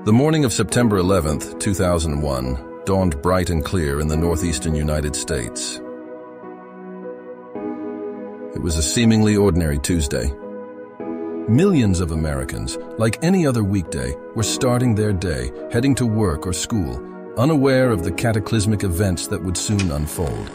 The morning of September 11th, 2001, dawned bright and clear in the northeastern United States. It was a seemingly ordinary Tuesday. Millions of Americans, like any other weekday, were starting their day, heading to work or school, unaware of the cataclysmic events that would soon unfold.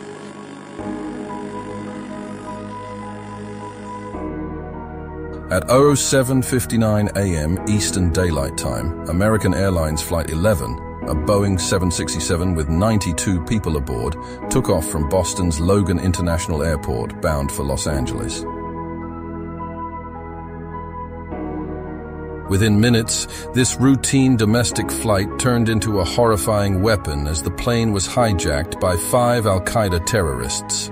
At 07:59 a.m. Eastern Daylight Time, American Airlines Flight 11, a Boeing 767 with 92 people aboard, took off from Boston's Logan International Airport, bound for Los Angeles. Within minutes, this routine domestic flight turned into a horrifying weapon as the plane was hijacked by 5 Al-Qaeda terrorists.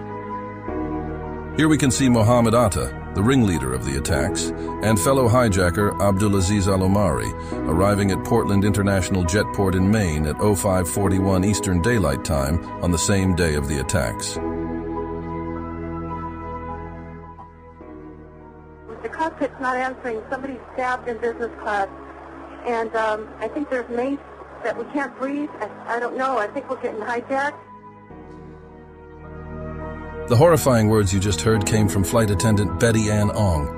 Here we can see Mohammed Atta, the ringleader of the attacks, and fellow hijacker Abdulaziz Al-Omari, arriving at Portland International Jetport in Maine at 05:41 Eastern Daylight Time on the same day of the attacks. The cockpit's not answering. Somebody's stabbed in business class, and I think there's mace that we can't breathe. I don't know. I think we're getting hijacked. The horrifying words you just heard came from flight attendant Betty Ann Ong.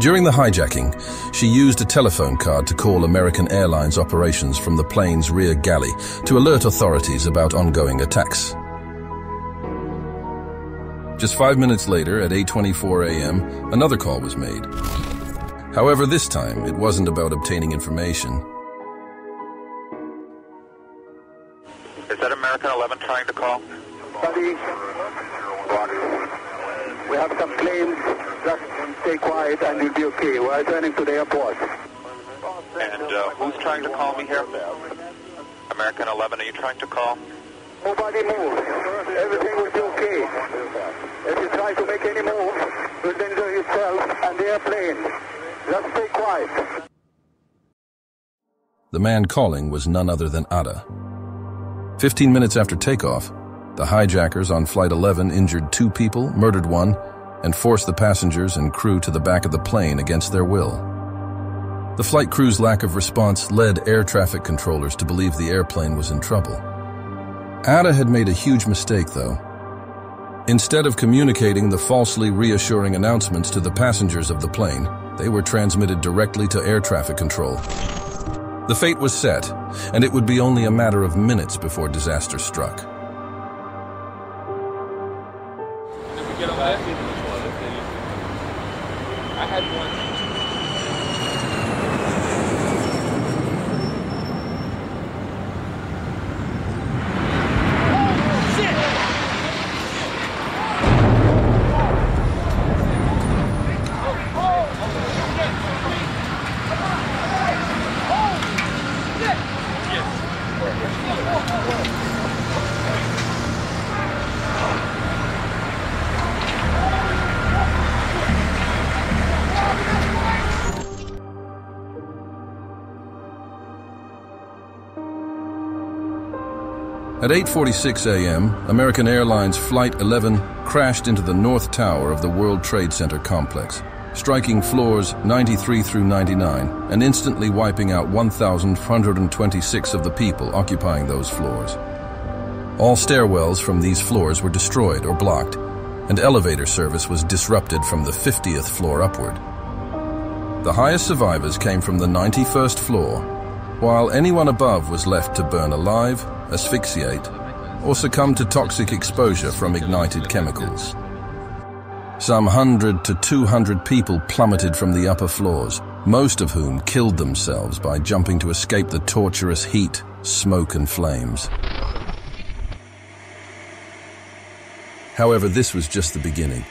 During the hijacking, she used a telephone card to call American Airlines operations from the plane's rear galley to alert authorities about ongoing attacks. Just 5 minutes later, at 8:24 a.m., another call was made. However, this time, it wasn't about obtaining information. Is that American 11 trying to call? Buddy, we have some claims. Just stay quiet and you'll be okay. We're turning to the airport. And who's trying to call me here? American 11, are you trying to call? Nobody move. Everything will be okay. If you try to make any move, you'll injure yourself and the airplane. Just stay quiet. The man calling was none other than Atta. 15 minutes after takeoff, the hijackers on Flight 11 injured 2 people, murdered 1, and forced the passengers and crew to the back of the plane against their will. The flight crew's lack of response led air traffic controllers to believe the airplane was in trouble. Atta had made a huge mistake, though. Instead of communicating the falsely reassuring announcements to the passengers of the plane, they were transmitted directly to air traffic control. The fate was set, and it would be only a matter of minutes before disaster struck. Get on that. I had one. At 8:46 a.m., American Airlines Flight 11 crashed into the North Tower of the World Trade Center complex, striking floors 93 through 99 and instantly wiping out 1,426 of the people occupying those floors. All stairwells from these floors were destroyed or blocked, and elevator service was disrupted from the 50th floor upward. The highest survivors came from the 91st floor, while anyone above was left to burn alive, asphyxiate, or succumb to toxic exposure from ignited chemicals. Some 100 to 200 people plummeted from the upper floors, most of whom killed themselves by jumping to escape the torturous heat, smoke, and flames. However, this was just the beginning.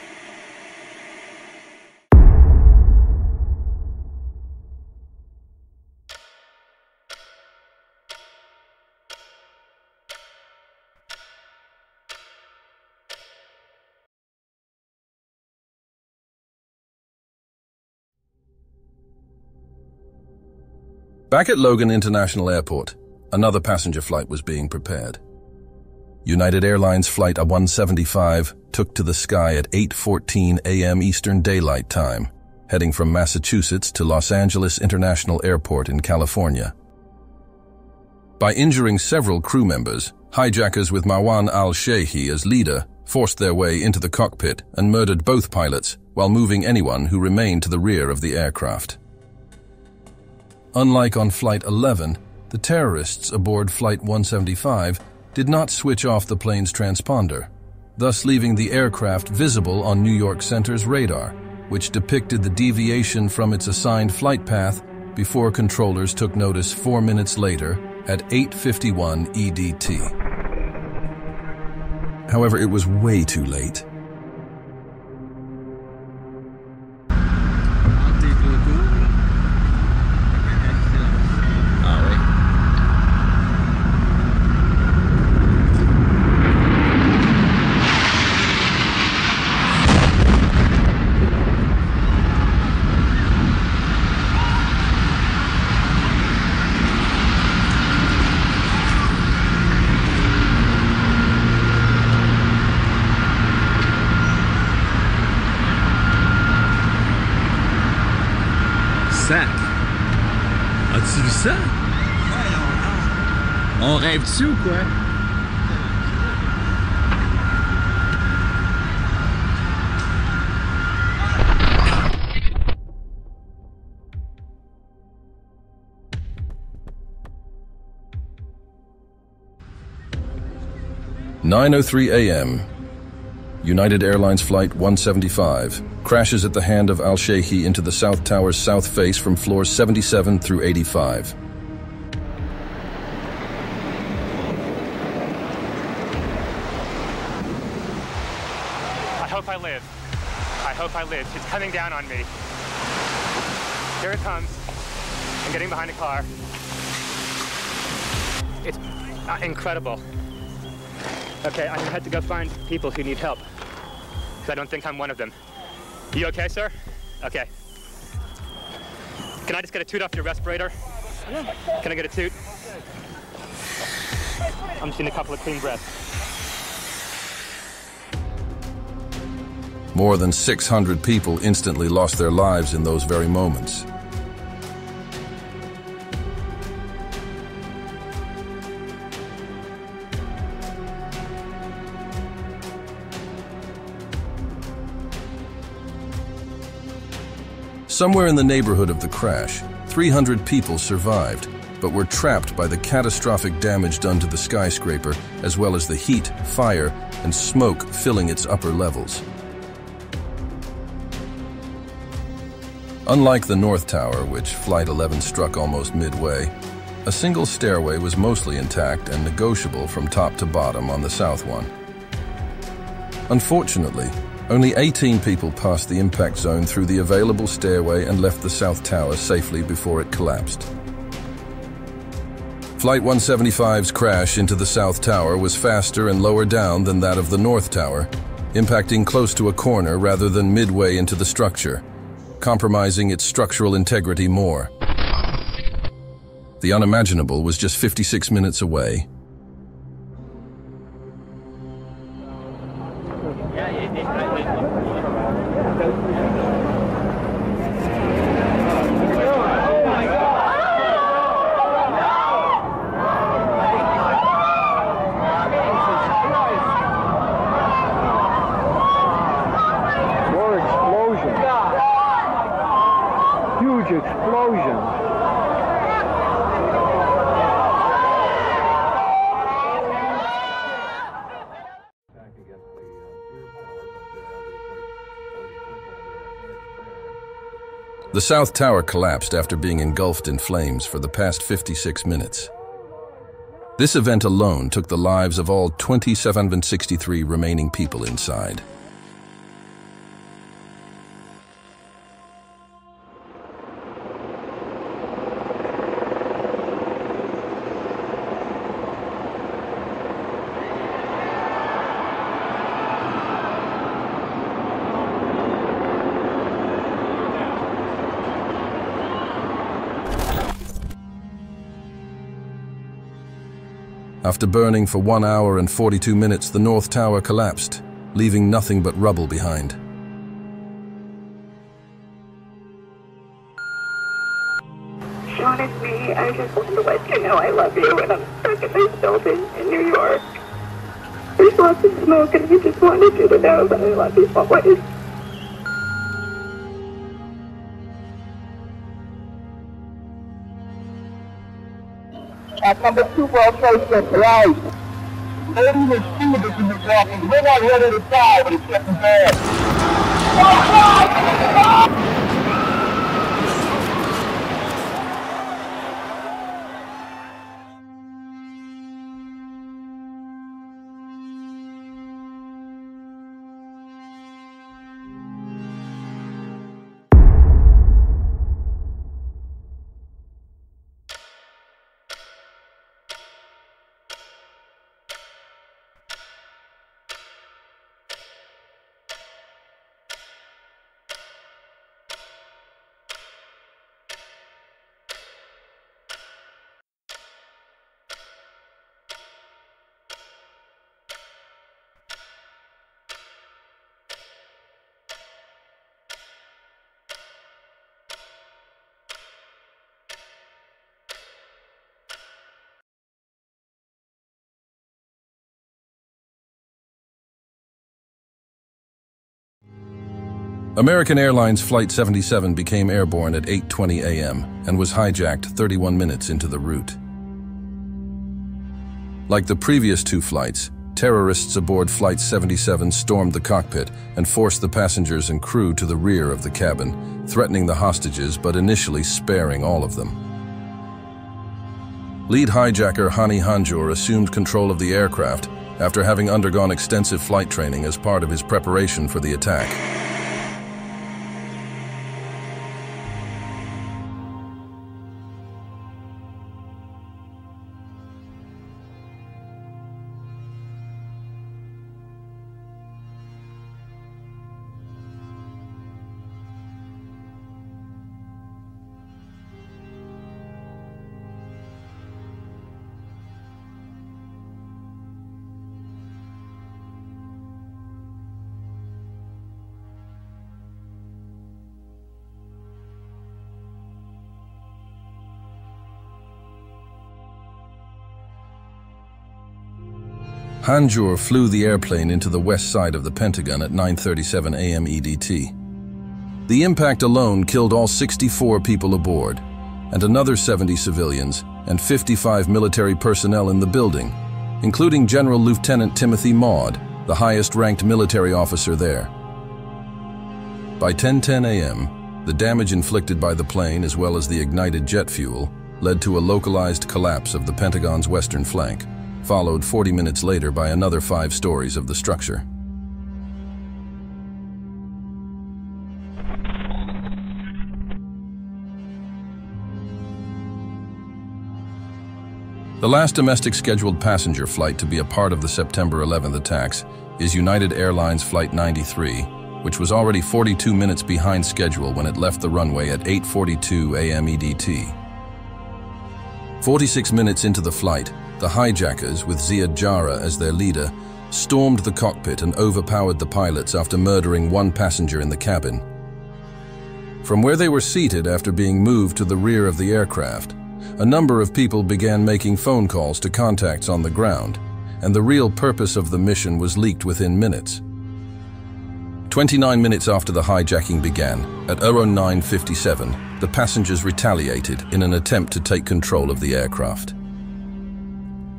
Back at Logan International Airport, another passenger flight was being prepared. United Airlines Flight 175 took to the sky at 8:14 a.m. Eastern Daylight Time, heading from Massachusetts to Los Angeles International Airport in California. By injuring several crew members, hijackers with Marwan al-Sheikhi as leader forced their way into the cockpit and murdered both pilots while moving anyone who remained to the rear of the aircraft. Unlike on Flight 11, the terrorists aboard Flight 175 did not switch off the plane's transponder, thus leaving the aircraft visible on New York Center's radar, which depicted the deviation from its assigned flight path before controllers took notice 4 minutes later at 8:51 EDT. However, it was way too late. As-tu vu ça? On rêve-tu ou quoi? (9:03 a.m.) United Airlines Flight 175 crashes at the hand of al-Sheikhi into the South Tower's south face from floors 77 through 85. I hope I live. I hope I live. It's coming down on me. Here it comes. I'm getting behind a car. It's incredible. Okay, I'm gonna have to go find people who need help. I don't think I'm one of them. You okay, sir? Okay. Can I just get a toot off your respirator? Can I get a toot? I'm just getting a couple of clean breaths. More than 600 people instantly lost their lives in those very moments. Somewhere in the neighborhood of the crash, 300 people survived, but were trapped by the catastrophic damage done to the skyscraper, as well as the heat, fire, and smoke filling its upper levels. Unlike the North Tower, which Flight 11 struck almost midway, a single stairway was mostly intact and negotiable from top to bottom on the south one. Unfortunately, only 18 people passed the impact zone through the available stairway and left the South Tower safely before it collapsed. Flight 175's crash into the South Tower was faster and lower down than that of the North Tower, impacting close to a corner rather than midway into the structure, compromising its structural integrity more. The unimaginable was just 56 minutes away. The South Tower collapsed after being engulfed in flames for the past 56 minutes. This event alone took the lives of all 2,763 remaining people inside. After burning for 1 hour and 42 minutes, the North Tower collapsed, leaving nothing but rubble behind. wanted me. I just wanted to let you know I love you, and I'm stuck in this building in New York. There's lots of smoke, and I just wanted you to know that I love you always. At number 2 World Trade Center, right. Ladies and students in the walking. We're not ready to die, but it's getting bad. American Airlines Flight 77 became airborne at 8:20 a.m. and was hijacked 31 minutes into the route. Like the previous 2 flights, terrorists aboard Flight 77 stormed the cockpit and forced the passengers and crew to the rear of the cabin, threatening the hostages but initially sparing all of them. Lead hijacker Hani Hanjour assumed control of the aircraft after having undergone extensive flight training as part of his preparation for the attack. Hanjour flew the airplane into the west side of the Pentagon at 9:37 a.m. EDT. The impact alone killed all 64 people aboard, and another 70 civilians and 55 military personnel in the building, including General Lieutenant Timothy Maud, the highest-ranked military officer there. By 10:10 a.m., the damage inflicted by the plane as well as the ignited jet fuel led to a localized collapse of the Pentagon's western flank, followed 40 minutes later by another 5 stories of the structure. The last domestic scheduled passenger flight to be a part of the September 11th attacks is United Airlines Flight 93, which was already 42 minutes behind schedule when it left the runway at 8:42 a.m. EDT. 46 minutes into the flight, the hijackers, with Ziad Jarrah as their leader, stormed the cockpit and overpowered the pilots after murdering one passenger in the cabin. From where they were seated after being moved to the rear of the aircraft, a number of people began making phone calls to contacts on the ground, and the real purpose of the mission was leaked within minutes. 29 minutes after the hijacking began, at 09:57, the passengers retaliated in an attempt to take control of the aircraft.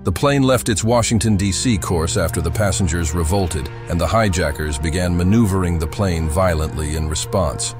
The plane left its Washington, D.C. course after the passengers revolted, and the hijackers began maneuvering the plane violently in response.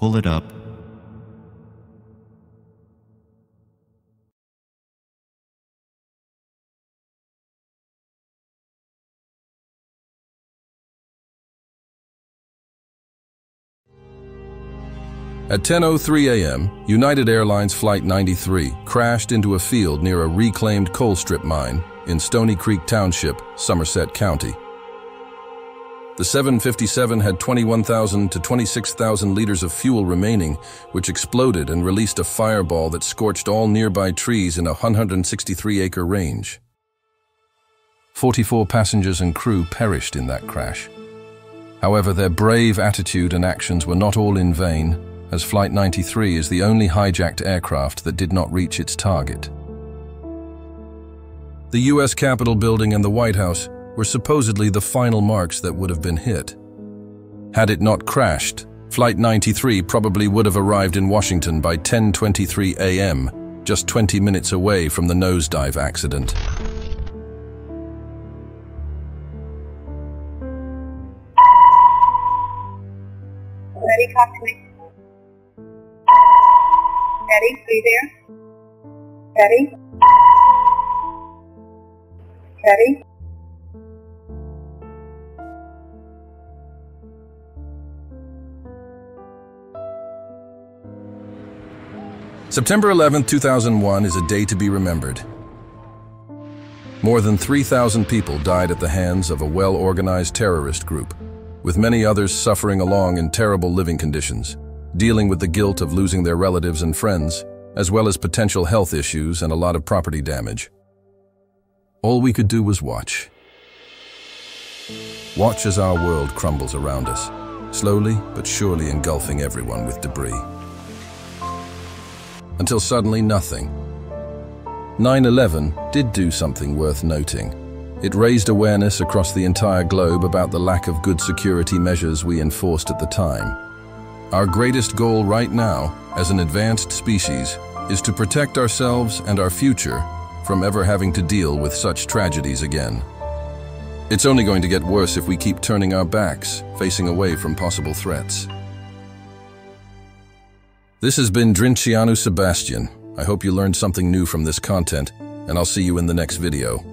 Pull it up. At 10:03 a.m., United Airlines Flight 93 crashed into a field near a reclaimed coal strip mine in Stony Creek Township, Somerset County. The 757 had 21,000 to 26,000 liters of fuel remaining, which exploded and released a fireball that scorched all nearby trees in a 163-acre range. 44 passengers and crew perished in that crash. However, their brave attitude and actions were not all in vain, as Flight 93 is the only hijacked aircraft that did not reach its target. The U.S. Capitol building and the White House were supposedly the final marks that would have been hit. Had it not crashed, Flight 93 probably would have arrived in Washington by 10:23 a.m., just 20 minutes away from the nosedive accident. Eddie, talk to me. Eddie, are you there? Eddie? Eddie? September 11, 2001 is a day to be remembered. More than 3,000 people died at the hands of a well-organized terrorist group, with many others suffering along in terrible living conditions, dealing with the guilt of losing their relatives and friends, as well as potential health issues and a lot of property damage. All we could do was watch. Watch as our world crumbles around us, slowly but surely engulfing everyone with debris. Until suddenly nothing. 9/11 did do something worth noting. It raised awareness across the entire globe about the lack of good security measures we enforced at the time. Our greatest goal right now, as an advanced species, is to protect ourselves and our future from ever having to deal with such tragedies again. It's only going to get worse if we keep turning our backs, facing away from possible threats. This has been Drincianu Sebastian. I hope you learned something new from this content, and I'll see you in the next video.